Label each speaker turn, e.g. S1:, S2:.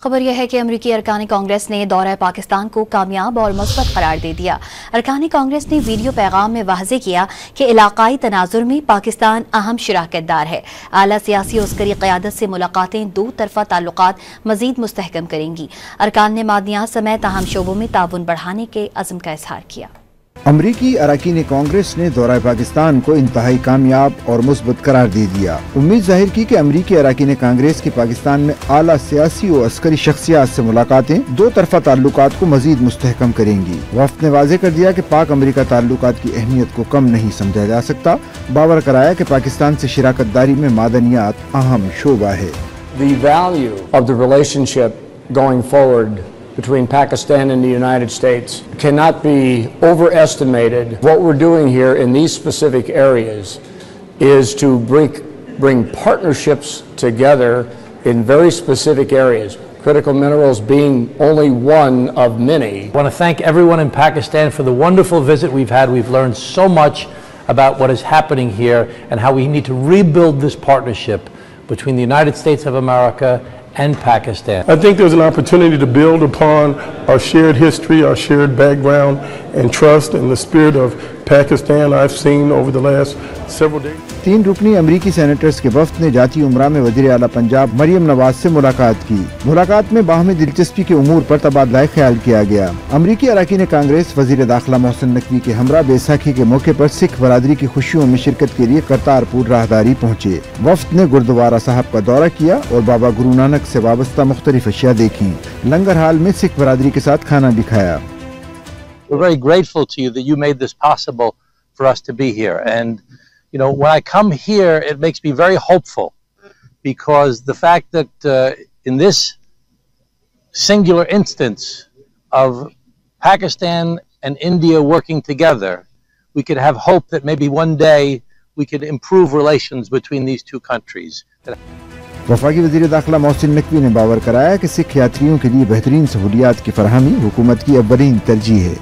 S1: खबर यह है कि अमरीकी अरकानी कांग्रेस ने दौरा पाकिस्तान को कामयाब और मुस्बत करार दे दिया। अरकानी कांग्रेस ने वीडियो पैगाम में वाज़ेह किया कि इलाकाई तनाजुर में पाकिस्तान अहम शराकतदार है। आला सियासी और अस्करी क़यादत से मुलाकातें दो तरफा ताल्लुकात मजीद मुस्तहकम करेंगी। अरकान ने मादनियात समेत अहम शोबों में ताउन बढ़ाने के अज़्म का इज़हार किया।
S2: अमरीकी अरकानी कांग्रेस ने दौरा पाकिस्तान को इंतहाई कामयाब और मुस्बत करार दे दिया। उम्मीद जाहिर की कि अमरीकी अरकान कांग्रेस की पाकिस्तान में आला सियासी और अस्करी शख्सियात से मुलाकातें दो तरफा ताल्लुकात को मजीद मुस्तहकम करेंगी। वफ्द ने वाज़ेह कर दिया कि पाक अमरीका ताल्लुकात की अहमियत को कम नहीं समझा जा सकता। बावर कराया कि पाकिस्तान से शराकतदारी में मादनियात अहम शोबा है।
S3: The value of the relationship going forward between Pakistan and the United States cannot be overestimated. What we're doing here in these specific areas is to bring partnerships together in very specific areas, critical minerals being only one of many.
S4: I want to thank everyone in Pakistan for the wonderful visit we've had. We've learned so much about what is happening here and how we need to rebuild this partnership between the United States of America and Pakistan.
S5: I think there's an opportunity to build upon our shared history, our shared background and trust in the spirit of Pakistan I've seen over the last several days.
S2: 3 रुकनी अमरीकी senators के वफ्द ने जाती उमरा में वज़ीर आला पंजाब मरियम नवाज से मुलाकात की। मुलाकात में बाहमी दिलचस्पी के उमूर पर तबादला ख्याल किया गया। अमरीकी अरकान कांग्रेस वज़ीर दाखिला मोहसिन नकवी के हमरा बैसाखी के मौके पर सिख बरादरी की खुशियों में शिरकत के लिए करतारपुर राहदारी पहुँचे। वफ्द ने गुरुद्वारा साहब का दौरा किया और बाबा गुरु नानक से वाबस्ता मुख्तलिफ अशिया देखी। लंगर हाल में सिख बरादरी के साथ खाना भी खाया।
S6: We're very grateful to you that you made this possible for us to be here. And, you know, when I come here, it makes me very hopeful because the fact that in this singular instance of Pakistan and India working together, we could have hope that maybe one day we could improve relations between these two countries.
S2: वफाकी वज़ीर दाखिला मोहसिन नकवी ने बावर कराया कि सिख यात्रियों के लिए बेहतरीन सहूलियात की फरहमी हुकूमत की अव्वलीन तरजीह है।